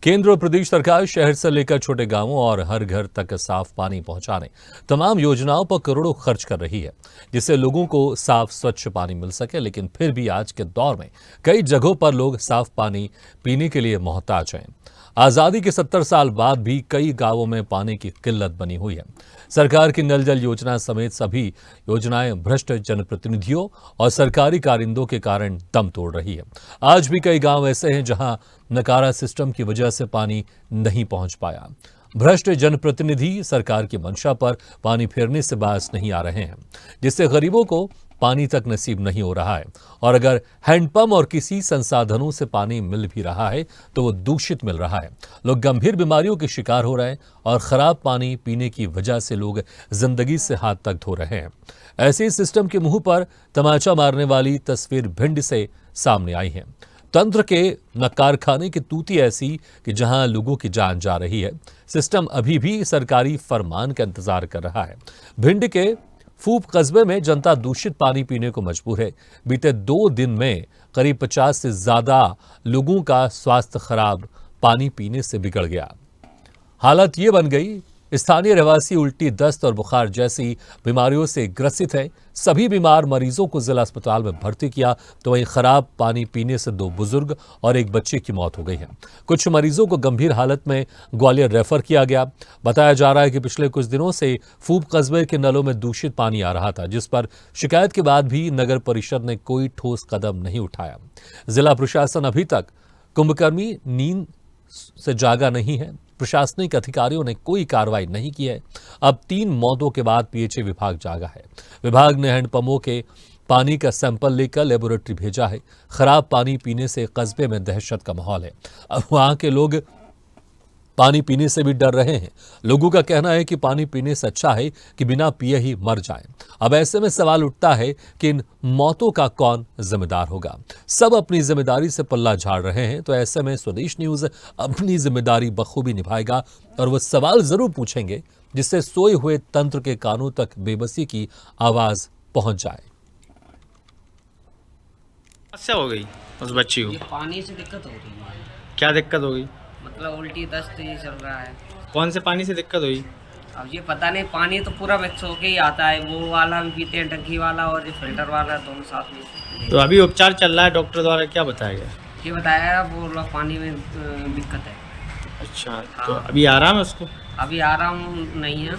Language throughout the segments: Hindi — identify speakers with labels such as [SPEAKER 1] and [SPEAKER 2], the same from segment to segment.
[SPEAKER 1] केंद्र और प्रदेश सरकार शहर से लेकर छोटे गांवों और हर घर तक साफ पानी पहुंचाने तमाम योजनाओं पर करोड़ों खर्च कर रही है, जिससे लोगों को साफ स्वच्छ पानी मिल सके। लेकिन फिर भी आज के दौर में कई जगहों पर लोग साफ पानी पीने के लिए मोहताज हैं। आजादी के 70 साल बाद भी कई गांवों में पानी की किल्लत बनी हुई है। सरकार की नल जल योजना समेत सभी योजनाएं भ्रष्ट जनप्रतिनिधियों और सरकारी कारिंदों के कारण दम तोड़ रही है। आज भी कई गांव ऐसे हैं जहां नकारा सिस्टम की वजह से पानी नहीं पहुंच पाया। भ्रष्ट जनप्रतिनिधि सरकार की मंशा पर पानी फेरने से बाज नहीं आ रहे हैं, जिससे गरीबों को पानी तक नसीब नहीं हो रहा है। और अगर हैंडपंप और किसी संसाधनों से पानी मिल भी रहा है तो वो दूषित मिल रहा है। लोग गंभीर बीमारियों के शिकार हो रहे हैं और खराब पानी पीने की वजह से लोग जिंदगी से हाथ तक धो रहे हैं। ऐसे ही सिस्टम के मुंह पर तमाचा मारने वाली तस्वीर भिंड से सामने आई है। तंत्र के न कारखाने की तूती ऐसी कि जहां लोगों की जान जा रही है। सिस्टम अभी भी सरकारी फरमान का इंतजार कर रहा है। भिंड के फूप कस्बे में जनता दूषित पानी पीने को मजबूर है। बीते 2 दिन में करीब 50 से ज्यादा लोगों का स्वास्थ्य खराब पानी पीने से बिगड़ गया। हालत ये बन गई, स्थानीय रहवासी उल्टी, दस्त और बुखार जैसी बीमारियों से ग्रसित है। सभी बीमार मरीजों को जिला अस्पताल में भर्ती किया तो वहीं खराब पानी पीने से 2 बुजुर्ग और 1 बच्चे की मौत हो गई है। कुछ मरीजों को गंभीर हालत में ग्वालियर रेफर किया गया। बताया जा रहा है कि पिछले कुछ दिनों से फूप कस्बे के नलों में दूषित पानी आ रहा था, जिस पर शिकायत के बाद भी नगर परिषद ने कोई ठोस कदम नहीं उठाया। जिला प्रशासन अभी तक कुंभकर्णी नींद से जागा नहीं है। प्रशासनिक अधिकारियों ने कोई कार्रवाई नहीं की है। अब 3 मौतों के बाद पीएचई विभाग जागा है। विभाग ने हैंडपंपों के पानी का सैंपल लेकर लेबोरेटरी भेजा है। खराब पानी पीने से कस्बे में दहशत का माहौल है। अब वहां के लोग पानी पीने से भी डर रहे हैं। लोगों का कहना है कि पानी पीने से अच्छा है कि बिना पिए ही मर जाएं। अब ऐसे में सवाल उठता है कि इन मौतों का कौन जिम्मेदार होगा। सब अपनी जिम्मेदारी से पल्ला झाड़ रहे हैं, तो ऐसे में स्वदेश न्यूज अपनी जिम्मेदारी बखूबी निभाएगा और वो सवाल जरूर पूछेंगे जिससे सोए हुए तंत्र के कानों तक बेबसी की आवाज पहुंच जाए।
[SPEAKER 2] समस्या हो गई उस बच्ची को?
[SPEAKER 3] ये पानी से दिक्कत हो रही है।
[SPEAKER 2] क्या दिक्कत हो गई?
[SPEAKER 3] मतलब उल्टी दस्त ये चल रहा है।
[SPEAKER 2] कौन से पानी से दिक्कत हुई?
[SPEAKER 3] अब ये पता नहीं, पानी तो पूरा मिक्स होके ही आता है। वो वाला भी पीते हैं, टंकी वाला और ये फिल्टर वाला, दोनों साथ में।
[SPEAKER 2] तो अभी उपचार चल रहा है, डॉक्टर द्वारा क्या बताया गया?
[SPEAKER 3] ये बताया वो पानी में दिक्कत है।
[SPEAKER 2] अच्छा,
[SPEAKER 3] हाँ।
[SPEAKER 2] तो अभी आराम है उसको?
[SPEAKER 3] अभी आराम नहीं है,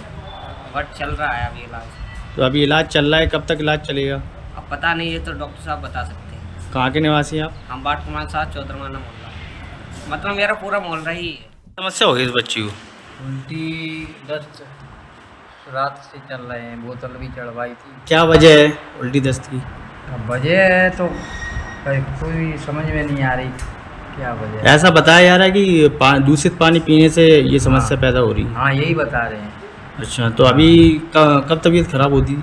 [SPEAKER 3] बट चल रहा है अभी इलाज।
[SPEAKER 2] तो अभी इलाज चल रहा है, कब तक इलाज चलेगा?
[SPEAKER 3] अब पता नहीं, ये तो डॉक्टर साहब बता सकते हैं।
[SPEAKER 2] कहाँ के निवासी हैं आप?
[SPEAKER 3] हम बाट कुमार साथ चौधरमाना मोहल्ला, मतलब मेरा पूरा मोहल्ला ही है।
[SPEAKER 2] समस्या हो गई इस बच्ची को?
[SPEAKER 4] उल्टी दस्त रात से चल रहे हैं, बोतल भी चढ़वाई थी।
[SPEAKER 2] क्या वजह है उल्टी दस्त की?
[SPEAKER 4] अब वजह है तो कोई समझ में नहीं आ रही क्या वजह है।
[SPEAKER 2] ऐसा बताया जा रहा है कि दूषित पानी पीने से ये समस्या पैदा हो रही है।
[SPEAKER 4] हाँ, यही बता रहे हैं।
[SPEAKER 2] अच्छा, तो अभी कब तबीयत खराब हुई थी?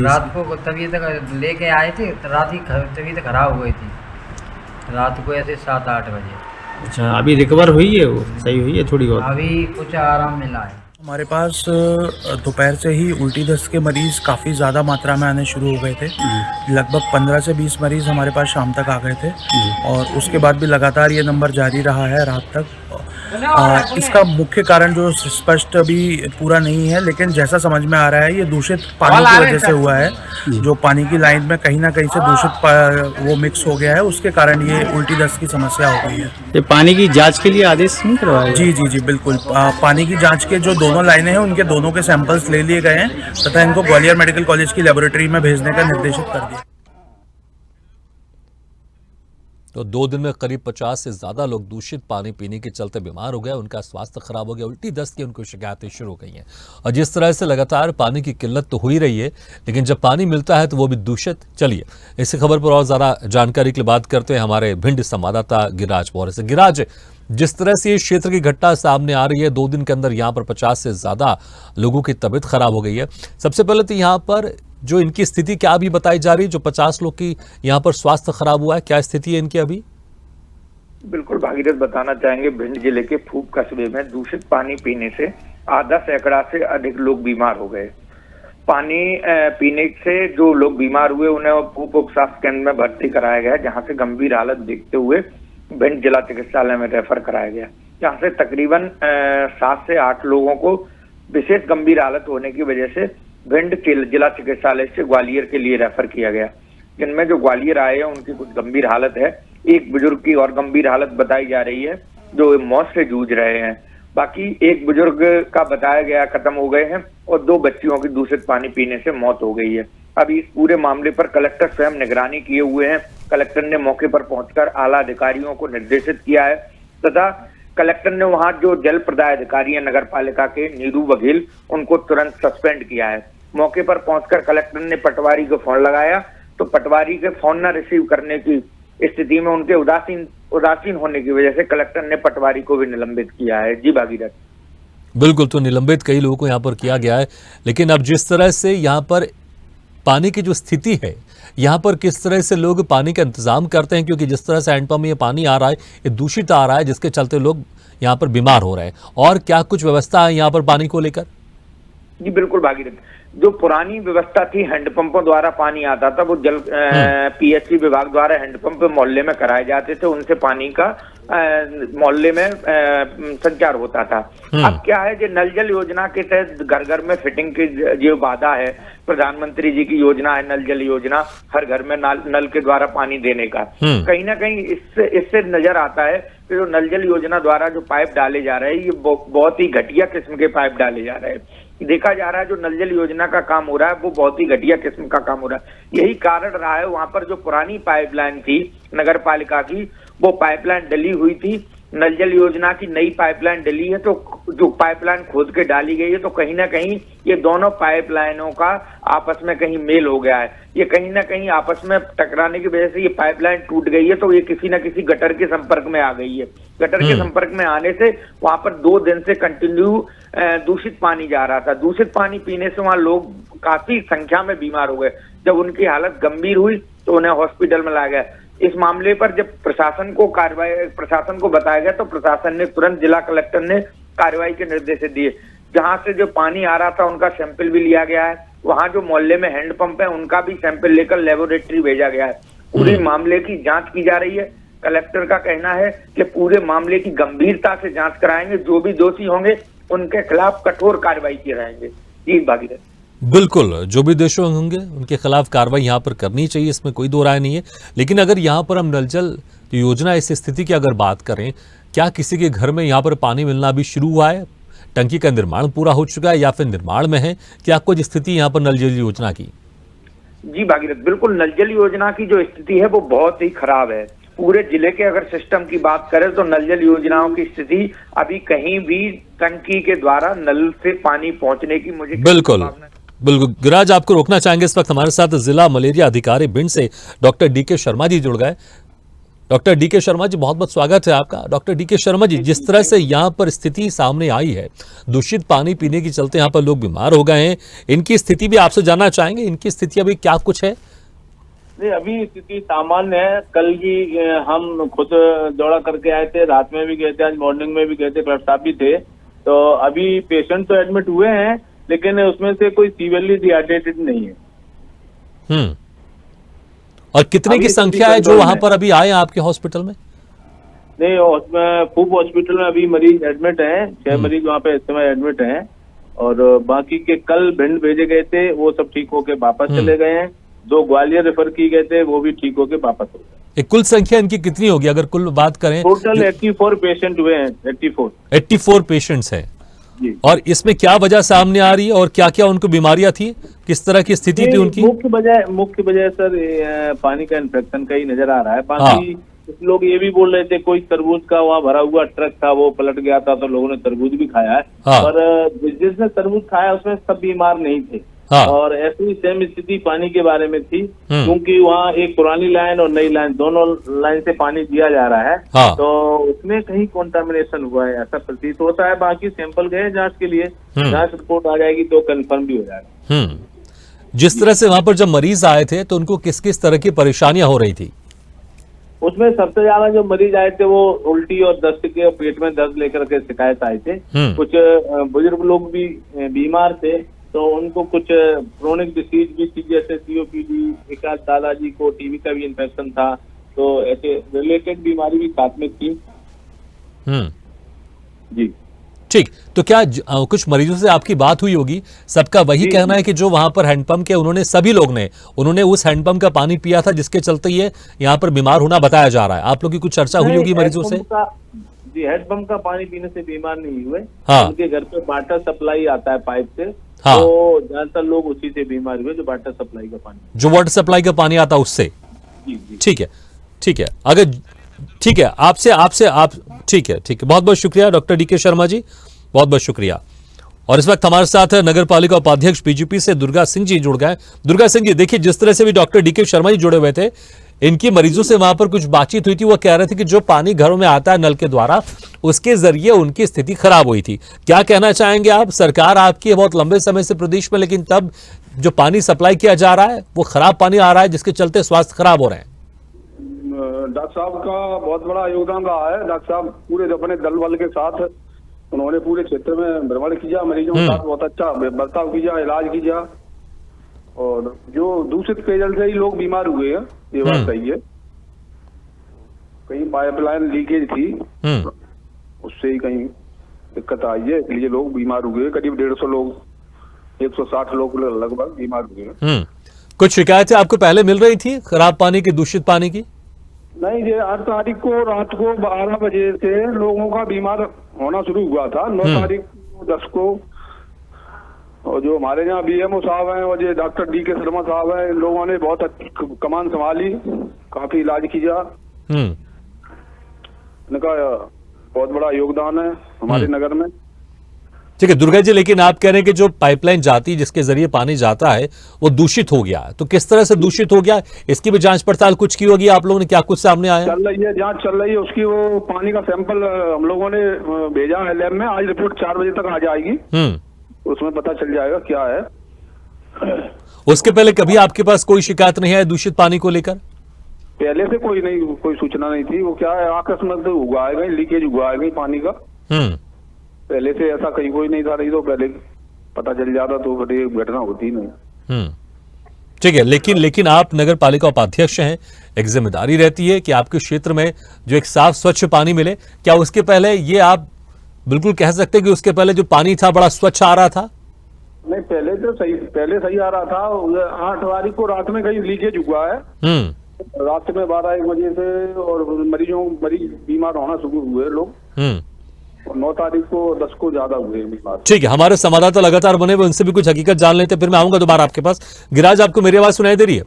[SPEAKER 4] रात को तबीयत लेके आए थे, तो रात ही तबीयत खराब हुई थी, रात को ऐसे 7-8 बजे।
[SPEAKER 2] अच्छा, अभी रिकवर हुई है, वो सही हुई है थोड़ी बहुत?
[SPEAKER 4] अभी कुछ आराम मिला है।
[SPEAKER 5] हमारे पास दोपहर से ही उल्टी दस्त के मरीज़ काफ़ी ज़्यादा मात्रा में आने शुरू हो गए थे। लगभग 15 से 20 मरीज़ हमारे पास शाम तक आ गए थे और उसके बाद भी लगातार ये नंबर जारी रहा है रात तक। इसका मुख्य कारण जो स्पष्ट अभी पूरा नहीं है, लेकिन जैसा समझ में आ रहा है ये दूषित पानी की वजह से हुआ है। जो पानी की लाइन में कहीं ना कहीं से दूषित वो मिक्स हो गया है, उसके कारण ये उल्टी दस्त की समस्या हो गई है।
[SPEAKER 2] ये पानी की जांच के लिए आदेश नहीं करवाया?
[SPEAKER 5] जी बिल्कुल। पानी की जांच के जो दोनों लाइनें हैं उनके दोनों के सैंपल्स ले लिए गए हैं तथा इनको ग्वालियर मेडिकल कॉलेज की लेबोरेटरी में भेजने का निर्देशित कर दिया।
[SPEAKER 1] तो 2 दिन में करीब 50 से ज्यादा लोग दूषित पानी पीने के चलते बीमार हो गए। उनका स्वास्थ्य खराब हो गया, उल्टी दस्त की उनको शिकायतें शुरू हो गई हैं। और जिस तरह से लगातार पानी की किल्लत तो हो ही रही है, लेकिन जब पानी मिलता है तो वो भी दूषित। चलिए इसी खबर पर और ज्यादा जानकारी के लिए बात करते हैं हमारे भिंड संवाददाता गिरिराज मौर्य से। गिरिराज, जिस तरह से इस क्षेत्र की घटना सामने आ रही है, 2 दिन के अंदर यहाँ पर 50 से ज्यादा लोगों की तबीयत खराब हो गई है। सबसे पहले तो यहाँ पर जो इनकी स्थिति क्या अभी बताई जा रही है, जो 50 लोग की यहाँ पर स्वास्थ्य खराब हुआ है, क्या स्थिति है इनकी अभी?
[SPEAKER 6] बिल्कुल भागीरथ, बताना चाहेंगे भिंड जिले के फूप कस्बे में दूषित पानी पीने से आधा सैकड़ा से अधिक लोग बीमार हो गए। पानी पीने से जो लोग बीमार हुए उन्हें फूप उप स्वास्थ्य केंद्र में भर्ती कराया गया, जहां से गंभीर हालत देखते हुए भिंड जिला चिकित्सालय में रेफर कराया गया। जहां से तकरीबन 7 से 8 लोगों को विशेष गंभीर हालत होने की वजह से भिंड जिला चिकित्सालय से ग्वालियर के लिए रेफर किया गया। जिनमें जो ग्वालियर आए हैं उनकी कुछ गंभीर हालत है। एक बुजुर्ग की और गंभीर हालत बताई जा रही है जो मौत से जूझ रहे हैं। बाकी एक बुजुर्ग का बताया गया खत्म हो गए हैं और 2 बच्चियों की दूषित पानी पीने से मौत हो गई है। अभी इस पूरे मामले पर कलेक्टर स्वयं निगरानी किए हुए हैं। कलेक्टर ने मौके पर पहुंचकर आला अधिकारियों को निर्देशित किया है तथा कलेक्टर ने वहां जो जल प्रदाय अधिकारी है नगर पालिका के नीरू बघेल, उनको तुरंत सस्पेंड किया है। मौके पर पहुंचकर कलेक्टर ने पटवारी को फोन लगाया तो पटवारी के फोन न रिसीव करने की स्थिति में उनके उदासीन होने की वजह से कलेक्टर ने पटवारी को भी निलंबित किया है। जी भागीरथ।
[SPEAKER 1] बिल्कुल, तो निलंबित कई लोगों को यहाँ पर किया गया है, लेकिन अब जिस तरह से यहाँ पर पानी की जो स्थिति है, यहाँ पर किस तरह से लोग पानी का इंतजाम करते हैं, क्योंकि जिस तरह से हैंडपंप में ये पानी आ रहा है ये दूषित आ रहा है, जिसके चलते लोग यहाँ पर बीमार हो रहे हैं, और क्या कुछ व्यवस्था है यहाँ पर पानी को लेकर?
[SPEAKER 6] जी बिल्कुल भागीरथ, जो पुरानी व्यवस्था थी हैंडपंपों द्वारा पानी आता था वो जल पीएचई विभाग द्वारा हैंडपंप मोहल्ले में कराए जाते थे, उनसे पानी का मोहल्ले में संचार होता था। अब क्या है जो नल जल योजना के तहत घर घर में फिटिंग की जो वादा है, प्रधानमंत्री जी की योजना है नल जल योजना, हर घर में नल के द्वारा पानी देने का, कहीं ना कहीं इससे नजर आता है कि जो नल जल योजना द्वारा जो पाइप डाले जा रहे हैं ये बहुत ही घटिया किस्म के पाइप डाले जा रहे हैं। देखा जा रहा है जो नल जल योजना का काम हो रहा है वो बहुत ही घटिया किस्म का काम हो रहा है। यही कारण रहा है वहां पर जो पुरानी पाइपलाइन थी नगर पालिका की, वो पाइपलाइन डली हुई थी। नल जल योजना की नई पाइपलाइन डली है तो जो पाइपलाइन खोद के डाली गई है तो कहीं ना कहीं ये दोनों पाइपलाइनों का आपस में कहीं मेल हो गया है। ये कहीं ना कहीं आपस में टकराने की वजह से ये पाइपलाइन टूट गई है तो ये किसी ना किसी गटर के संपर्क में आ गई है। गटर के संपर्क में आने से वहां पर 2 दिन से कंटिन्यू दूषित पानी जा रहा था। दूषित पानी पीने से वहां लोग काफी संख्या में बीमार हो गए। जब उनकी हालत गंभीर हुई तो उन्हें हॉस्पिटल में लाया गया। इस मामले पर जब प्रशासन को बताया गया तो प्रशासन ने तुरंत जिला कलेक्टर ने कार्रवाई के निर्देश दिए। जहां से जो पानी आ रहा था उनका सैंपल भी लिया गया है। वहां जो मोहल्ले में हैंडपंप है उनका भी सैंपल लेकर लेबोरेटरी भेजा गया है। पूरे मामले की जांच की जा रही है। कलेक्टर का कहना है कि पूरे मामले की गंभीरता से जांच कराएंगे, जो भी दोषी होंगे उनके खिलाफ कठोर कार्रवाई की जाएंगे। जी भागीरथ।
[SPEAKER 1] बिल्कुल, जो भी दोषी होंगे उनके खिलाफ कार्रवाई यहाँ पर करनी चाहिए, इसमें कोई दो राय नहीं है। लेकिन अगर यहाँ पर हम नल जल योजना इस स्थिति की अगर बात करें, क्या किसी के घर में यहाँ पर पानी मिलना अभी शुरू हुआ है? टंकी का निर्माण पूरा हो चुका है या फिर निर्माण में है? क्या कुछ स्थिति यहाँ पर नल जल योजना की?
[SPEAKER 6] जी भागीरथ, बिल्कुल नल जल योजना की जो स्थिति है वो बहुत ही खराब है। पूरे जिले के अगर सिस्टम की बात करें तो नल जल योजनाओं की स्थिति अभी कहीं भी टंकी के द्वारा नल से पानी पहुंचने की मुझे
[SPEAKER 1] बिल्कुल गिरिराज, आपको रोकना चाहेंगे। इस वक्त हमारे साथ जिला मलेरिया अधिकारी भिंड से डॉक्टर डीके शर्मा जी जुड़ गए। डॉक्टर डीके शर्मा जी, बहुत बहुत स्वागत है आपका। डॉक्टर डीके शर्मा जी, जिस तरह से यहाँ पर स्थिति सामने आई है, दूषित पानी पीने के चलते यहाँ पर लोग बीमार हो गए हैं, इनकी स्थिति भी आपसे जानना चाहेंगे। इनकी स्थिति अभी क्या कुछ है?
[SPEAKER 7] नहीं, अभी स्थिति सामान्य है। कल भी हम खुद दौड़ा करके आए थे, रात में भी गए थे, आज मॉर्निंग में भी गए थे, क्लब साहब भी थे। तो अभी पेशेंट तो एडमिट हुए हैं लेकिन उसमें से कोई सीवियरली डिहाइड्रेटेड नहीं है।
[SPEAKER 1] और कितने की संख्या है जो वहां पर अभी आए आपके हॉस्पिटल में?
[SPEAKER 7] नहीं, उसमें फूब हॉस्पिटल में अभी मरीज एडमिट हैं, 6 मरीज वहाँ पे इस समय एडमिट हैं। और बाकी के कल भिंड भेजे गए थे, वो सब ठीक होके वापस चले गए हैं। 2 ग्वालियर रेफर किए गए थे, वो भी ठीक होके वापस हो गए।
[SPEAKER 1] कुल संख्या इनकी कितनी होगी अगर कुल बात करें?
[SPEAKER 7] टोटल 84 पेशेंट हुए हैं।
[SPEAKER 1] 84 पेशेंट्स हैं।
[SPEAKER 7] जी।
[SPEAKER 1] और इसमें क्या वजह सामने आ रही है और क्या क्या उनको बीमारियां थी, किस तरह की स्थिति थी उनकी?
[SPEAKER 7] मुख्य वजह सर पानी का इन्फेक्शन का ही नजर आ रहा है। बाकी कुछ लोग ये भी बोल रहे थे कोई तरबूज का वहाँ भरा हुआ ट्रक था, वो पलट गया था तो लोगों ने तरबूज भी खाया है। पर जिसने तरबूज खाया उसमें सब बीमार नहीं थे। और ऐसी ही सेम स्थिति पानी के बारे में थी, क्योंकि वहाँ एक पुरानी लाइन और नई लाइन दोनों लाइन से पानी दिया जा रहा है। तो उसमें कहीं कंटामिनेशन हुआ है ऐसा प्रतीत होता है। बाकी सैंपल गए जांच के लिए, जांच रिपोर्ट आ जाएगी तो कंफर्म भी हो जाएगा।
[SPEAKER 1] जिस तरह से वहाँ पर जब मरीज आए थे तो उनको किस किस तरह की परेशानियां हो रही थी?
[SPEAKER 7] उसमें सबसे ज्यादा जो मरीज आए थे वो उल्टी और दस्त के और पेट में दर्द लेकर के शिकायत आए थे। कुछ बुजुर्ग लोग भी बीमार थे तो उनको कुछ क्रोनिक डिसीज भी थी, जैसे COPD, एक आध दादाजी को टीबी का भी इन्फेक्शन था, तो ऐसे रिलेटेड बीमारी भी साथ में थी। जी।
[SPEAKER 1] ठीक, तो क्या कुछ मरीजों से आपकी बात हुई होगी? सबका वही कहना है कि जो वहां पर हैंडपंप के उन्होंने सभी लोग ने उन्होंने उस हैंडपंप का पानी पिया था, जिसके चलते ये यहाँ पर बीमार होना बताया जा रहा है। आप लोग की कुछ चर्चा हुई होगी मरीजों से?
[SPEAKER 7] जी, हैंडपंप का पानी पीने से बीमार नहीं हुए।
[SPEAKER 1] हाँ।
[SPEAKER 7] उनके घर पे वाटर सप्लाई आता है पाइप से।
[SPEAKER 1] हाँ।
[SPEAKER 7] तो ज्यादातर लोग उसी से बीमार हुए, जो वाटर सप्लाई का पानी।
[SPEAKER 1] जो वाटर सप्लाई का पानी आता है उससे?
[SPEAKER 7] जी जी।
[SPEAKER 1] ठीक है, ठीक है। अगर ठीक है, आपसे आप ठीक है, बहुत बहुत शुक्रिया डॉक्टर डीके शर्मा जी, बहुत बहुत शुक्रिया। और इस वक्त हमारे साथ नगर पालिका उपाध्यक्ष बीजेपी से दुर्गा सिंह जी जुड़ गए। दुर्गा सिंह जी, देखिए जिस तरह से भी डॉक्टर डीके शर्मा जी जुड़े हुए थे, इनकी मरीजों से वहां पर कुछ बातचीत हुई थी। वो कह रहे थे कि जो पानी घरों में आता है नल के द्वारा, उसके जरिए उनकी स्थिति खराब हुई थी। क्या कहना चाहेंगे आप? सरकार आपकी है बहुत लंबे समय से प्रदेश में, लेकिन तब जो पानी सप्लाई किया जा रहा है वो खराब पानी आ रहा है, जिसके चलते स्वास्थ्य खराब हो रहे हैं।
[SPEAKER 8] डॉक्टर साहब का बहुत बड़ा योगदान रहा है। डॉक्टर साहब पूरे अपने दल बल के साथ उन्होंने पूरे क्षेत्र में भ्रमण किया, मरीजों के साथ बहुत अच्छा बर्ताव किया, इलाज किया। और जो दूषित पेयजल से ही लोग बीमार हुए हैं, ये बात सही है। कहीं पाइपलाइन लीकेज थी, उससे ही कहीं दिक्कत आई है, इसलिए लोग बीमार हुए। करीब 150 लोग, 160 लोग लगभग बीमार हुए।
[SPEAKER 1] कुछ शिकायतें आपको पहले मिल रही थी खराब पानी की, दूषित पानी की?
[SPEAKER 8] नहीं, ये 8 तारीख को रात को 12 बजे से लोगों का बीमार होना शुरू हुआ था। 9 तारीख को 10 को, और जो हमारे यहाँ बीएमओ साहब हैं और ये डॉक्टर डीके शर्मा साहब हैं, इन लोगों ने बहुत अच्छी कमान संभाली, काफी इलाज किया। इनका बहुत बड़ा योगदान है हमारे नगर में।
[SPEAKER 1] ठीक है दुर्गा जी, लेकिन आप कह रहे हैं कि जो पाइपलाइन जाती है जिसके जरिए पानी जाता है वो दूषित हो गया, तो किस तरह से दूषित हो गया, इसकी भी जांच पड़ताल कुछ की होगी आप लोगों ने? क्या कुछ सामने आया?
[SPEAKER 8] चल रही है, जांच चल रही है उसकी। वो पानी का सैंपल हम लोगों ने भेजा है लैब में। आज रिपोर्ट 4 बजे तक आ जाएगी, उसमें पता चल जाएगा क्या है।
[SPEAKER 1] उसके पहले कभी आपके पास कोई शिकायत नहीं आई दूषित पानी को लेकर?
[SPEAKER 8] पहले से कोई सूचना नहीं थी। वो क्या है, आकस्मिक हुआ है, लीकेज हुआ है पानी का। पहले से ऐसा कहीं कोई नहीं था। नहीं तो पहले पता चल जाता तो फिर ये घटना होती नहीं।
[SPEAKER 1] ठीक है, लेकिन आप नगर पालिका उपाध्यक्ष हैं, एक जिम्मेदारी रहती है कि आपके क्षेत्र में जो एक साफ स्वच्छ पानी मिले। क्या उसके पहले ये आप बिल्कुल कह सकते हैं कि उसके पहले जो पानी था बड़ा स्वच्छ आ रहा था?
[SPEAKER 8] नहीं, पहले सही आ रहा था। 8 तारीख को रात में कहीं लीकेज हुआ है, रात में 12-1 बजे से, और मरीज बीमार होना शुरू हुए लोग। 9 तारीख को 10 को ज्यादा हुए बीमार। ठीक है,
[SPEAKER 1] हमारे संवाददाता लगातार बने हुए, उनसे भी कुछ हकीकत जान लेते, फिर मैं आऊंगा दोबारा आपके पास। गिराज, आपको मेरी आवाज सुनाई दे रही है?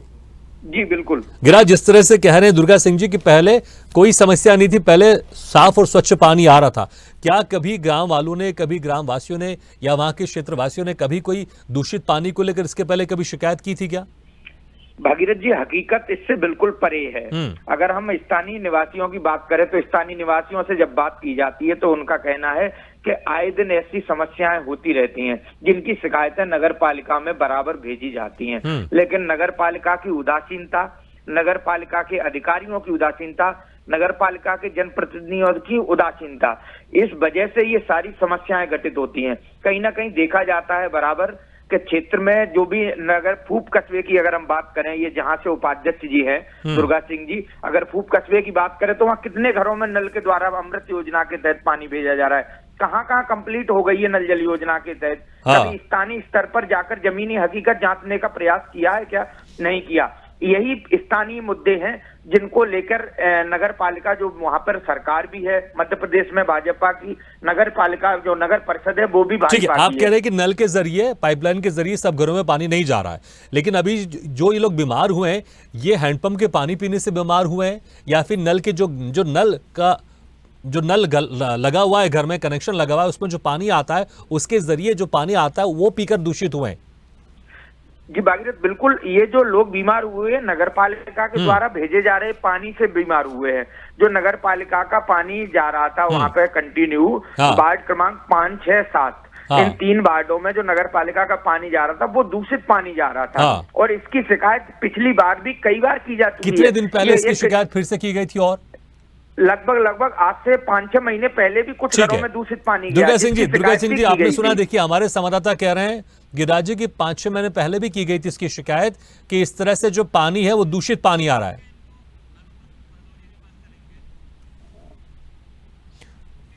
[SPEAKER 6] जी बिल्कुल।
[SPEAKER 1] गिराज, जिस तरह से कह रहे हैं दुर्गा सिंह जी कि पहले कोई समस्या नहीं थी, पहले साफ और स्वच्छ पानी आ रहा था, क्या कभी गांव वालों ने, कभी ग्राम वासियों ने या वहां के क्षेत्रवासियों ने कभी कोई दूषित पानी को लेकर इसके पहले कभी शिकायत की थी क्या?
[SPEAKER 6] भागीरथ जी, हकीकत इससे बिल्कुल परे है। अगर हम स्थानीय निवासियों की बात करें तो स्थानीय निवासियों से जब बात की जाती है तो उनका कहना है कि आए दिन ऐसी समस्याएं होती रहती हैं जिनकी शिकायतें नगर पालिका में बराबर भेजी जाती हैं, लेकिन नगर पालिका की उदासीनता, नगर पालिका के अधिकारियों की उदासीनता, नगर पालिका के जनप्रतिनिधियों की उदासीनता, इस वजह से ये सारी समस्याएं घटित होती हैं। कहीं ना कहीं देखा जाता है बराबर के क्षेत्र में जो भी नगर फूप कस्बे की अगर हम बात करें, ये जहां से उपाध्यक्ष जी हैं दुर्गा सिंह जी, अगर फूप कस्बे की बात करें तो वहाँ कितने घरों में नल के द्वारा अमृत योजना के तहत पानी भेजा जा रहा है, कहाँ कंप्लीट हो गई है नल जल योजना के तहत। कभी स्थानीय स्तर पर जाकर जमीनी हकीकत जांचने का प्रयास किया है क्या? नहीं किया। यही स्थानीय मुद्दे हैं जिनको लेकर नगर पालिका, जो वहां पर सरकार भी है मध्य प्रदेश में भाजपा की, नगर पालिका जो नगर परिषद है वो भी भाजपा की है।
[SPEAKER 1] आप कह रहे हैं कि नल के जरिए, पाइपलाइन के जरिए सब घरों में पानी नहीं जा रहा है, लेकिन अभी जो ये लोग बीमार हुए हैं ये हैंडपंप के पानी पीने से बीमार हुए हैं या फिर नल के जो नल लगा हुआ है घर में, कनेक्शन लगा हुआ है, उसमें जो पानी आता है उसके जरिए जो पानी आता है वो पीकर दूषित हुए हैं?
[SPEAKER 6] जी भागीरथ, बिल्कुल। ये जो लोग बीमार हुए हैं नगर पालिका के द्वारा भेजे जा रहे पानी से बीमार हुए हैं। जो नगर पालिका का पानी जा रहा था वहां पे कंटिन्यू, वार्ड क्रमांक 5, 6, 7 इन 3 वार्डों में जो नगर पालिका का पानी जा रहा था वो दूषित पानी जा रहा था। और इसकी शिकायत पिछली बार भी कई बार की जा चुकी है।
[SPEAKER 1] कितने दिन पहले इसकी शिकायत फिर से की गई थी? और
[SPEAKER 6] लगभग आज से 5-6 महीने पहले भी कुछ घरों में दूषित पानी गया।
[SPEAKER 1] दुर्गा सिंह जी आपने सुना, देखिए हमारे संवाददाता कह रहे हैं गिरिराज जी की 5-6 महीने पहले भी की गई थी इसकी शिकायत कि इस तरह से जो पानी है वो दूषित पानी आ रहा है।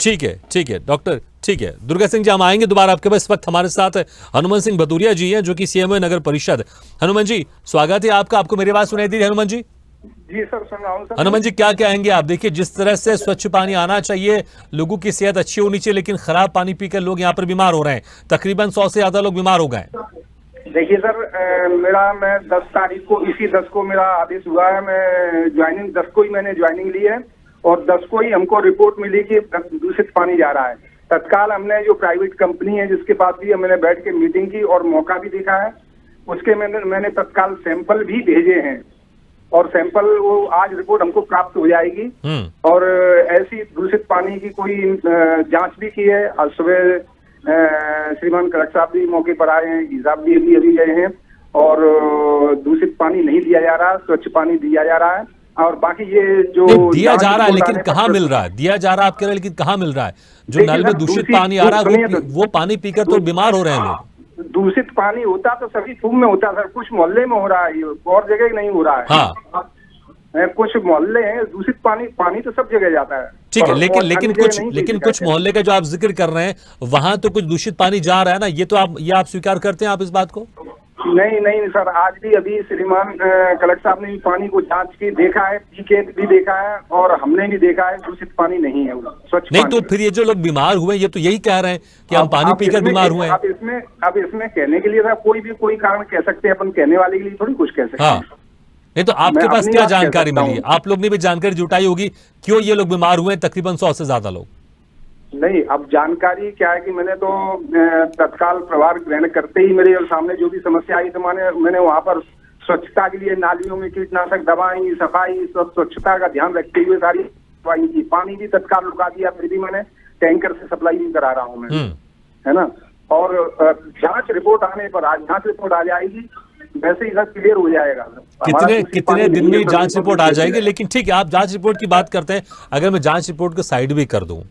[SPEAKER 1] ठीक है डॉक्टर, ठीक है। दुर्गा सिंह जी, हम आएंगे दोबारा आपके पास। इस वक्त हमारे साथ हनुमान सिंह भदौरिया जी हैं, जो कि सीएमओ नगर परिषद। हनुमान जी, स्वागत है आपका। आपको मेरी बात सुनाई दी रही है हनुमान जी?
[SPEAKER 8] जी सर, सुन रहा हूँ सर।
[SPEAKER 1] हनुमान जी, क्या कहेंगे आप? देखिए, जिस तरह से स्वच्छ पानी आना चाहिए, लोगों की सेहत अच्छी होनी चाहिए, लेकिन खराब पानी पीकर लोग यहाँ पर बीमार हो रहे हैं। तकरीबन 100 से ज्यादा लोग बीमार हो गए।
[SPEAKER 8] देखिए सर, मैं 10 तारीख को, इसी 10 को मेरा आदेश हुआ है। मैं ज्वाइनिंग 10 को ही मैंने ज्वाइनिंग ली है और 10 को ही हमको रिपोर्ट मिली कि दूषित पानी जा रहा है। तत्काल हमने जो प्राइवेट कंपनी है जिसके पास भी मैंने बैठ के मीटिंग की और मौका भी देखा है, उसके मैंने तत्काल सैंपल भी भेजे हैं और सैंपल वो आज रिपोर्ट हमको प्राप्त हो जाएगी। और ऐसी दूषित पानी की कोई जांच भी की है। आज सुबह श्रीमान कलेक्टर साहब भी मौके पर आए हैं, साहब भी अभी गए हैं और दूषित पानी नहीं दिया जा रहा, स्वच्छ पानी दिया जा रहा है। और बाकी ये जो
[SPEAKER 1] दिया जा रहा है, लेकिन कहाँ मिल रहा है? दिया जा रहा है आप कह रहे हैं, लेकिन कहाँ मिल रहा है? जो नल में दूषित पानी आ रहा है वो पानी पीकर तो बीमार हो रहे हैं लोग।
[SPEAKER 8] दूषित पानी होता तो सभी फूम में होता सर, कुछ मोहल्ले में हो रहा है, और जगह नहीं हो रहा है।
[SPEAKER 1] हाँ,
[SPEAKER 8] कुछ मोहल्ले हैं दूषित पानी तो सब जगह जाता है।
[SPEAKER 1] ठीक है, लेकिन कुछ मोहल्ले का जो आप जिक्र कर रहे हैं, वहां तो कुछ दूषित पानी जा रहा है ना, ये आप स्वीकार करते हैं आप इस बात को?
[SPEAKER 8] नहीं सर, आज भी अभी श्रीमान कलेक्टर साहब ने भी पानी को जांच की, देखा है, पी के भी देखा है और हमने भी देखा है, दूषित पानी नहीं है, स्वच्छ
[SPEAKER 1] नहीं। तो फिर ये जो लोग बीमार हुए, ये तो यही कह रहे हैं कि हम पानी पीकर बीमार हुए हैं।
[SPEAKER 8] अब इसमें कहने के लिए कोई कारण कह सकते हैं, अपन कहने वाले के लिए थोड़ी कुछ कह सकते हैं।
[SPEAKER 1] नहीं तो आपके पास क्या जानकारी मिली है? आप लोग ने भी जानकारी जुटाई होगी, क्यों ये लोग बीमार हुए हैं, तकरीबन 100 से ज्यादा लोग?
[SPEAKER 8] नहीं, अब जानकारी क्या है कि मैंने तो तत्काल प्रभार ग्रहण करते ही मेरे सामने जो भी समस्या आई तो मैंने वहां पर स्वच्छता के लिए नालियों में कीटनाशक दवाई, सफाई, स्वच्छता का ध्यान रखते हुए सारी दवाई की, पानी भी तत्काल रुका दिया, फिर भी मैंने टैंकर से सप्लाई भी करा रहा हूँ मैं, है ना। और जांच रिपोर्ट आने पर, आज जांच रिपोर्ट आ जाएगी, वैसे ही सब क्लियर हो जाएगा।
[SPEAKER 1] कितने दिन में जांच रिपोर्ट आ जाएगी? लेकिन ठीक है, आप जांच रिपोर्ट की बात करते हैं, अगर मैं जांच रिपोर्ट को साइड भी कर दूं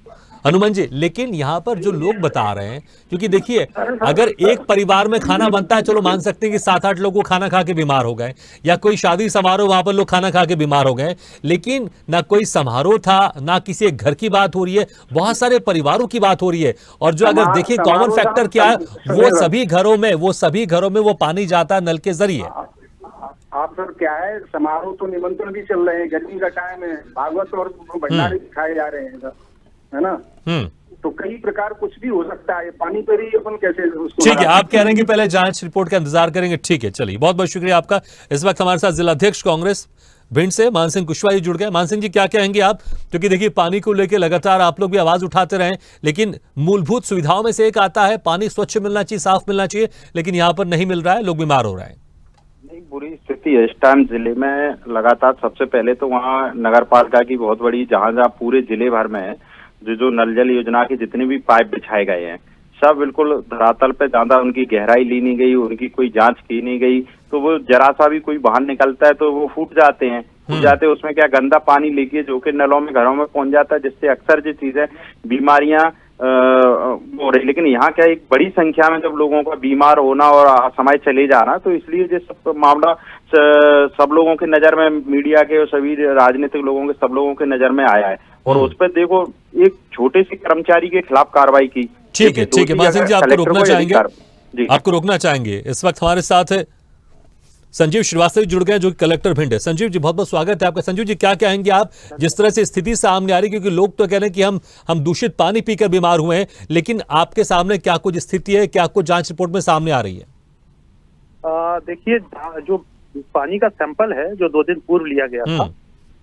[SPEAKER 1] हनुमान जी, लेकिन यहाँ पर जो लोग बता रहे हैं, क्योंकि देखिए, अगर एक परिवार में खाना बनता है, चलो मान सकते हैं कि 7-8 लोग वो खाना खा के बीमार हो गए, या कोई शादी समारोह, वहां पर लोग खाना खा के बीमार हो गए, लेकिन ना कोई समारोह था, ना किसी एक घर की बात हो रही है, बहुत सारे परिवारों की बात हो रही है। और जो अगर देखिए कॉमन फैक्टर क्या है, वो सभी घरों में वो पानी जाता है नल के जरिए।
[SPEAKER 8] आप सर क्या है, समारोह तो निमंत्रण भी चल रहे हैं, गर्मी का टाइम है, भागवत और भंडारे खाए जा रहे हैं सर, है ना। तो कई प्रकार कुछ भी हो सकता है, पानी पर ही अपन कैसे उसको।
[SPEAKER 1] ठीक है, आप कह रहे हैं कि पहले जांच रिपोर्ट का इंतजार करेंगे। ठीक है, चलिए, बहुत बहुत शुक्रिया आपका। इस वक्त हमारे साथ जिला अध्यक्ष कांग्रेस भिंड से मान सिंह कुशवाहा जी जुड़ गए। मान सिंह जी, क्या कहेंगे आप? क्योंकि देखिए, पानी को लेकर लगातार आप लोग भी आवाज उठाते रहे, लेकिन मूलभूत सुविधाओं में से एक आता है पानी स्वच्छ मिलना चाहिए, साफ मिलना चाहिए, लेकिन यहाँ पर नहीं मिल रहा है, लोग बीमार हो रहे हैं।
[SPEAKER 9] बुरी स्थिति है इस टाइम जिले में। लगातार सबसे पहले तो वहाँ नगर पालिका की बहुत बड़ी, जहाँ पूरे जिले भर में जो नल जल योजना के जितने भी पाइप बिछाए गए हैं, सब बिल्कुल धरातल पे, ज्यादा उनकी गहराई ली नहीं गई, उनकी कोई जांच की नहीं गई, तो वो जरा सा भी कोई बाहर निकलता है तो वो फूट जाते हैं। उसमें क्या गंदा पानी लीकेज होकर नलों में, घरों में पहुंच जाता है, जिससे अक्सर जो चीजें बीमारियां हो रही। लेकिन यहाँ क्या एक बड़ी संख्या में जब लोगों का बीमार होना और समय चले जाना, तो इसलिए जो सब मामला सब लोगों की नजर में, मीडिया के और सभी राजनीतिक लोगों के, सब लोगों के नजर में आया है। और उस पर देखो, एक छोटे से कर्मचारी के खिलाफ कार्रवाई की।
[SPEAKER 1] ठीक है, मान सिंह जी, आपको रोकना चाहेंगे, आपको रोकना चाहेंगे। इस वक्त हमारे साथ है संजीव श्रीवास्तव जुड़ गए, जो कलेक्टर भिंड है। संजीव जी, बहुत बहुत स्वागत है आपका। संजीव जी, क्या कहेंगे आप, जिस तरह से स्थिति सामने आ रही, क्योंकि लोग तो कह रहे हैं कि हम दूषित पानी पीकर बीमार हुए हैं, लेकिन आपके सामने क्या कुछ स्थिति है, क्या कुछ जांच रिपोर्ट में सामने आ रही है?
[SPEAKER 10] देखिए, जो पानी का सैंपल है जो 2 दिन पूर्व लिया गया था,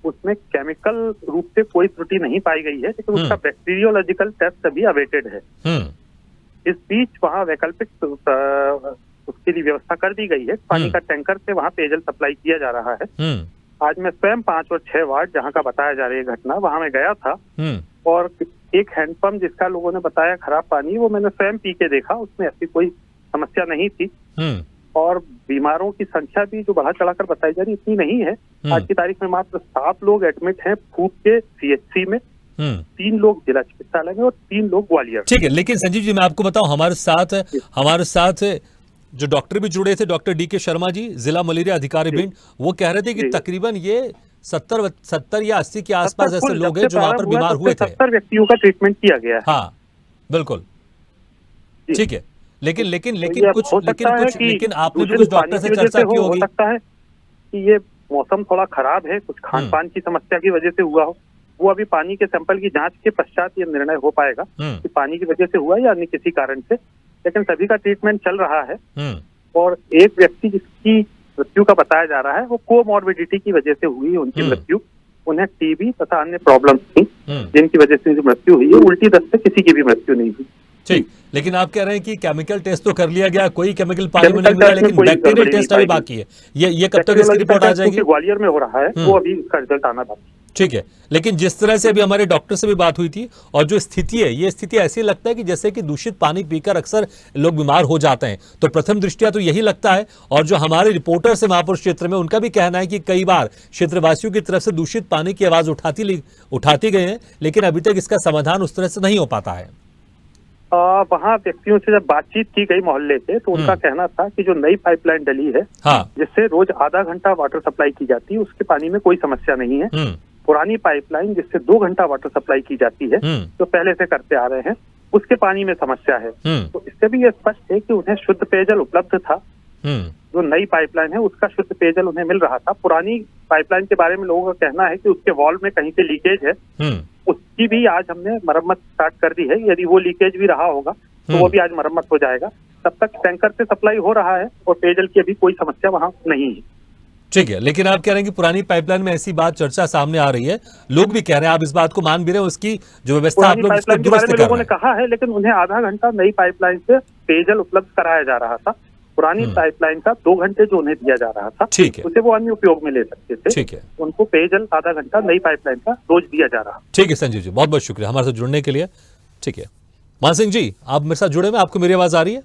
[SPEAKER 10] उसमें केमिकल रूप से कोई त्रुटि नहीं पाई गई है, लेकिन उसका बैक्टीरियोलॉजिकल टेस्ट अभी अवेटेड है। इस बीच वहाँ वैकल्पिक उसके लिए व्यवस्था कर दी गई है। पानी का टैंकर से वहाँ पेयजल सप्लाई किया जा रहा है। आज मैं स्वयं 5 और 6 वार्ड, जहाँ का बताया जा रही है घटना, वहाँ मैं गया था और एक हैंडपंप जिसका लोगों ने बताया खराब पानी, वो मैंने स्वयं पी के देखा, उसमें ऐसी कोई समस्या नहीं थी। और बीमारों की संख्या भी जो बढ़ा चढ़ाकर बताई जा रही इतनी नहीं है। आज की तारीख में मात्र 7 लोग एडमिट हैं फूट के CHC में, 3 लोग जिला चिकित्सालय में और 3 लोग ग्वालियर।
[SPEAKER 1] ठीक है, लेकिन संजीव जी, मैं आपको बताऊं, हमारे साथ जो डॉक्टर भी जुड़े थे, डॉक्टर DK शर्मा जी, जिला मलेरिया अधिकारी भिंड, वो कह रहे थे कि तकरीबन ये 70 या 80 के आसपास ऐसे लोग हैं जो वहां पर बीमार हुए थे।
[SPEAKER 10] 70 व्यक्तियों का ट्रीटमेंट किया गया है।
[SPEAKER 1] हाँ बिल्कुल, ठीक है। लेकिन आपने भी कुछ डॉक्टर से चर्चा की होगी।
[SPEAKER 10] हो सकता है कि ये मौसम थोड़ा खराब है, कुछ खान पान की समस्या की वजह से हुआ हो। वो अभी पानी के सैंपल की जांच के पश्चात ये निर्णय हो पाएगा कि पानी की वजह से हुआ या अन्य किसी कारण से। लेकिन सभी का ट्रीटमेंट चल रहा है और एक व्यक्ति जिसकी मृत्यु का बताया जा रहा है वो कोमॉर्बिडिटी की वजह से हुई उनकी मृत्यु। उन्हें टीबी तथा अन्य प्रॉब्लम्स थी जिनकी वजह से मृत्यु हुई है। उल्टी दस्त से किसी की भी मृत्यु नहीं हुई।
[SPEAKER 1] ठीक, लेकिन आप कह रहे हैं कि केमिकल टेस्ट तो कर लिया गया, कोई केमिकल पानी में नहीं मिला, लेकिन बैक्टीरियल टेस्ट अभी बाकी है। ये कब तक इसकी रिपोर्ट आ जाएगी?
[SPEAKER 10] ग्वालियर में हो रहा है, वो अभी इसका रिजल्ट आना बाकी।
[SPEAKER 1] ठीक है, लेकिन जिस तरह से अभी हमारे डॉक्टर से भी बात हुई थी और जो स्थिति है, ये स्थिति ऐसी लगता है कि जैसे कि दूषित पानी पीकर अक्सर लोग बीमार हो जाते हैं। तो प्रथम दृष्टया तो यही लगता है, और जो हमारे रिपोर्टर्स है महापुरुष क्षेत्र में, उनका भी कहना है कि कई बार क्षेत्रवासियों की तरफ से दूषित पानी की आवाज उठाती गई है, लेकिन अभी तक इसका समाधान उस तरह से नहीं हो पाता है।
[SPEAKER 10] वहाँ व्यक्तियों से जब बातचीत की गई मोहल्ले से, तो उनका कहना था कि जो नई पाइपलाइन डली है, जिससे रोज आधा घंटा वाटर सप्लाई की जाती है, उसके पानी में कोई समस्या नहीं है। पुरानी पाइपलाइन जिससे 2 घंटा वाटर सप्लाई की जाती है, जो पहले से करते आ रहे हैं, उसके पानी में समस्या है। तो इससे भी ये स्पष्ट है कि उन्हें शुद्ध पेयजल उपलब्ध था। जो नई पाइपलाइन है उसका शुद्ध पेयजल उन्हें मिल रहा था। पुरानी पाइपलाइन के बारे में लोगों का कहना है कि उसके वॉल्व में कहीं से लीकेज है, उसकी भी आज हमने मरम्मत स्टार्ट कर दी है। यदि वो लीकेज भी रहा होगा तो वो भी आज मरम्मत हो जाएगा। तब तक टैंकर से सप्लाई हो रहा है और पेयजल की अभी कोई समस्या वहाँ नहीं है।
[SPEAKER 1] ठीक है, लेकिन आप कह रहे हैं कि पुरानी पाइपलाइन में ऐसी बात चर्चा सामने आ रही है, लोग भी कह रहे हैं, आप इस बात को मान भी रहे हैं, उसकी जो व्यवस्था आप लोग उसको दुरुस्त कर रहे हैं।
[SPEAKER 10] लोगों ने कहा है, लेकिन उन्हें आधा घंटा नई पाइपलाइन से पेयजल उपलब्ध कराया जा रहा था। पुरानी पाइपलाइन का 2 घंटे जो उन्हें दिया जा रहा था,
[SPEAKER 1] ठीक है,
[SPEAKER 10] उसे वो अन्य उपयोग में ले सकते थे।
[SPEAKER 1] ठीक है,
[SPEAKER 10] उनको पेयजल आधा घंटा नई पाइपलाइन का रोज दिया जा रहा।
[SPEAKER 1] ठीक है संजीव जी, बहुत बहुत शुक्रिया हमारे साथ जुड़ने के लिए। ठीक है, मान सिंह जी, आप मेरे साथ जुड़े हुए, आपको मेरी आवाज आ रही है?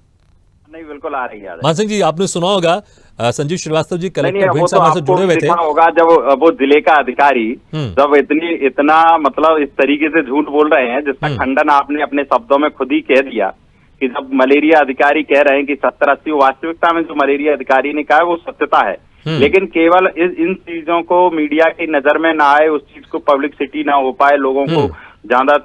[SPEAKER 9] नहीं, बिल्कुल आ रही है।
[SPEAKER 1] मान सिंह जी, आपने सुना होगा संजीव श्रीवास्तव जी कलेक्टर भिंड से हमारे साथ जुड़े हुए थे।
[SPEAKER 9] होगा जब वो जिले का अधिकारी जब इतना मतलब इस तरीके से झूठ बोल रहे हैं, जिसका खंडन आपने अपने शब्दों में खुद ही कह दिया कि जब मलेरिया अधिकारी कह रहे हैं कि 70-80, वास्तविकता में जो मलेरिया अधिकारी ने कहा है वो सत्यता है। लेकिन केवल इन चीजों को मीडिया की नजर में ना आए, उस चीज को पब्लिसिटी ना हो पाए, लोगों को ज्यादा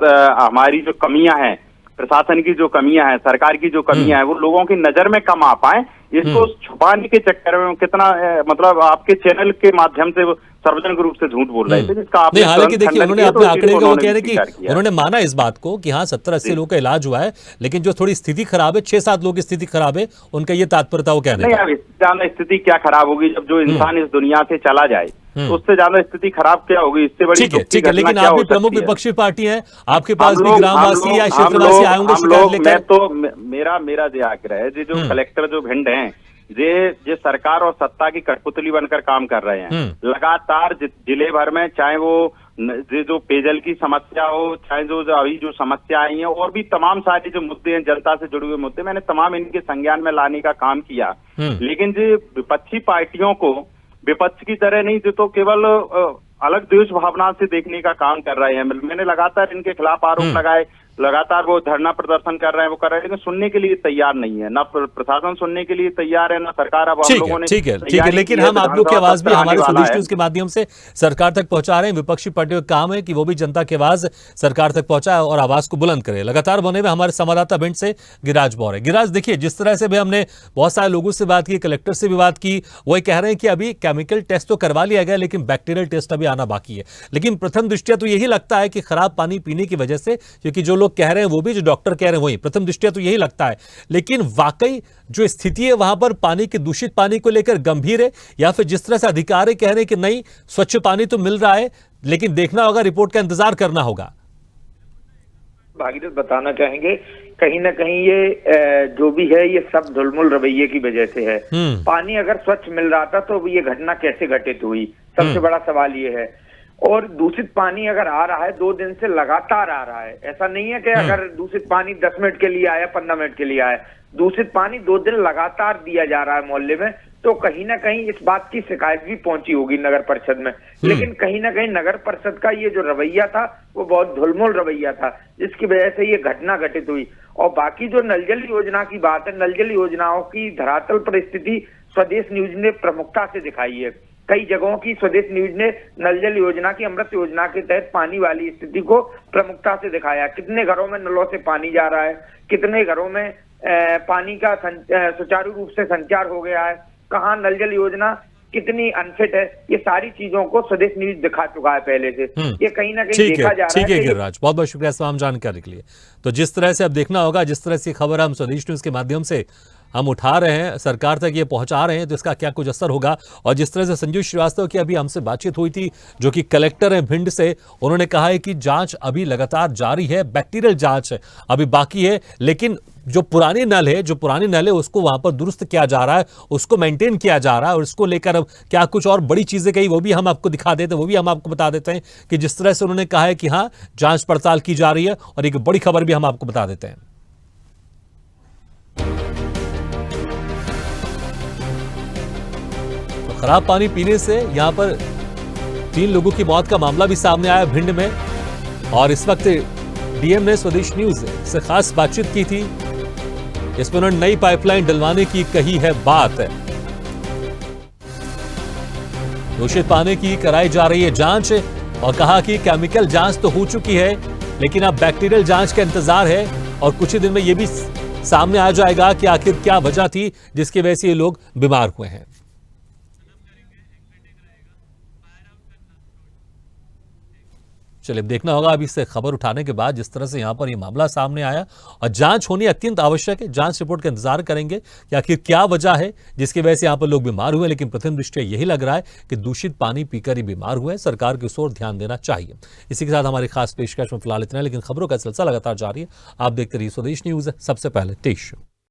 [SPEAKER 9] हमारी जो कमियां हैं, प्रशासन की जो कमियां हैं, सरकार की जो कमियां हैं, वो लोगों की नजर में कम आ पाए, इसको छुपाने के चक्कर में कितना मतलब आपके चैनल के माध्यम से सार्वजनिक रूप से झूठ बोल रहे थे, जिसका आपने
[SPEAKER 1] हालांकि देखिए उन्होंने अपने आंकड़े को कह रहे कि उन्होंने माना इस बात को कि हाँ 70-80 लोगों का इलाज हुआ है, लेकिन जो थोड़ी स्थिति खराब है, 6-7 लोगों की स्थिति खराब है, उनका ये तात्पर्य वो कहने
[SPEAKER 9] नहीं। ज्यादा स्थिति क्या खराब होगी, जब जो इंसान इस दुनिया से चला जाए तो उससे ज्यादा स्थिति खराब क्या होगी, इससे बड़ी
[SPEAKER 1] ठीक है, लेकिन आप भी प्रमुख विपक्षी पार्टी है, आपके पास भी ग्रामवासी या क्षेत्रवासी आए होंगे शिकायत लेकर।
[SPEAKER 9] मैं तो मेरा जो आग्रह है, जो कलेक्टर जो भिंड हैं, जे सरकार और सत्ता की कठपुतली बनकर काम कर रहे हैं लगातार जिले भर में, चाहे वो जो पेयजल की समस्या हो, चाहे जो अभी जो समस्या आई है, और भी तमाम सारे जो मुद्दे हैं, जनता से जुड़े हुए मुद्दे, मैंने तमाम इनके संज्ञान में लाने का काम किया। लेकिन जो विपक्षी पार्टियों को विपक्ष की तरह नहीं, जो तो केवल अलग देश भावना से देखने का काम कर रहे हैं। मैंने लगातार इनके खिलाफ आरोप लगाए, लगातार वो धरना प्रदर्शन कर रहे हैं, वो कर रहे हैं, लेकिन सुनने के लिए तैयार नहीं है, ना प्रशासन सुनने के लिए तैयार है, ना सरकार। अब हम लोगों ने
[SPEAKER 1] ठीक है, लेकिन हम आप लोग की आवाज भी हमारे स्वदेश न्यूज के माध्यम से सरकार तक पहुंचा रहे हैं। विपक्षी पार्टियों का काम है कि वो भी जनता की आवाज सरकार तक पहुंचाए और आवाज को बुलंद करे। लगातार बने हुए हमारे संवाददाता भिंड से गिराज बौरे। गिराज, देखिए जिस तरह से भी हमने बहुत सारे लोगों से बात की, कलेक्टर से भी बात की, वो कह रहे हैं कि अभी केमिकल टेस्ट तो करवा लिया गया, लेकिन बैक्टीरियल टेस्ट अभी आना बाकी है। लेकिन प्रथम दृष्टया तो यही लगता है कि खराब पानी पीने की वजह से, क्योंकि जो लोग कह रहे हैं वो भी, जो डॉक्टर कह रहे हैं वही, प्रथम दृष्टया तो यही लगता है। लेकिन वाकई जो स्थिति है वहां पर पानी के, दूषित पानी को लेकर गंभीर है, या फिर जिस तरह से अधिकारी कह रहे हैं कि नहीं स्वच्छ पानी तो मिल रहा है, लेकिन देखना होगा, रिपोर्ट का इंतजार करना होगा।
[SPEAKER 6] भागीरथ बताना चाहेंगे, कहीं ना कहीं ये जो भी है ये सब धुलमुल रवैये की वजह से है। पानी अगर स्वच्छ मिल रहा था तो ये घटना कैसे घटित हुई, सबसे बड़ा सवाल ये है। और दूषित पानी अगर आ रहा है 2 दिन से लगातार आ रहा है, ऐसा नहीं है कि अगर दूषित पानी 10 मिनट के लिए आया, 15 मिनट के लिए आया, दूषित पानी 2 दिन लगातार दिया जा रहा है मोहल्ले में, तो कहीं ना कहीं इस बात की शिकायत भी पहुंची होगी नगर परिषद में। लेकिन कहीं ना कहीं नगर परिषद का ये जो रवैया था वो बहुत धुलमुल रवैया था, जिसकी वजह से ये घटना घटित हुई। और बाकी जो नल जल योजना की बात है, नल जल योजनाओं की धरातल पर स्थिति स्वदेश न्यूज ने प्रमुखता से दिखाई है। कई जगहों की स्वदेश न्यूज ने नल जल योजना की अमृत योजना के तहत पानी वाली स्थिति को प्रमुखता से दिखाया। कितने घरों में नलों से पानी जा रहा है, कितने घरों में पानी का सुचारू रूप से संचार हो गया है, कहाँ नल जल योजना कितनी अनफिट है, ये सारी चीजों को स्वदेश न्यूज दिखा चुका है पहले से। ये कहीं ना कहीं देखा जा रहा है।
[SPEAKER 1] ठीक है गिरिराज, बहुत बहुत शुक्रिया तमाम जानकारी के लिए। तो जिस तरह से अब देखना होगा, जिस तरह से खबर हम स्वदेश न्यूज के माध्यम से हम उठा रहे हैं, सरकार तक ये पहुंचा रहे हैं, तो इसका क्या कुछ असर होगा। और जिस तरह से संजीव श्रीवास्तव की अभी हमसे बातचीत हुई थी, जो कि कलेक्टर हैं भिंड से, उन्होंने कहा है कि जांच अभी लगातार जारी है, बैक्टीरियल जांच अभी बाकी है, लेकिन जो पुरानी नल है उसको वहां पर दुरुस्त किया जा रहा है, उसको मेंटेन किया जा रहा है। और इसको लेकर अब क्या कुछ और बड़ी चीजें कही, वो भी हम आपको दिखा देते हैं, वो भी हम आपको बता देते हैं कि जिस तरह से उन्होंने कहा है कि हाँ, जांच पड़ताल की जा रही है। और एक बड़ी खबर भी हम आपको बता देते हैं। तो खराब पानी पीने से यहां पर 3 लोगों की मौत का मामला भी सामने आया भिंड में। और इस वक्त डीएम ने स्वदेश न्यूज से खास बातचीत की थी, इसमें उन्होंने नई पाइपलाइन डलवाने की कही है बात। दूषित पानी की कराई जा रही है जांच और कहा कि केमिकल जांच तो हो चुकी है, लेकिन अब बैक्टीरियल जांच का इंतजार है। और कुछ ही दिन में यह भी सामने आ जाएगा कि आखिर क्या वजह थी जिसकी वजह से ये लोग बीमार हुए हैं। चलिए देखना होगा अभी से खबर उठाने के बाद जिस तरह से यहां पर ये मामला सामने आया, और जांच होनी अत्यंत आवश्यक है। जांच रिपोर्ट का इंतजार करेंगे कि आखिर क्या वजह है जिसकी वजह से यहां पर लोग बीमार हुए। लेकिन प्रथम दृष्टया यही लग रहा है कि दूषित पानी पीकर ही बीमार हुए। सरकार की ओर ध्यान देना चाहिए। इसी के साथ हमारी खास पेशकश में फिलहाल इतना, लेकिन खबरों का सिलसिला लगातार जारी है। आप देखते रहिए स्वदेश न्यूज, सबसे पहले देश।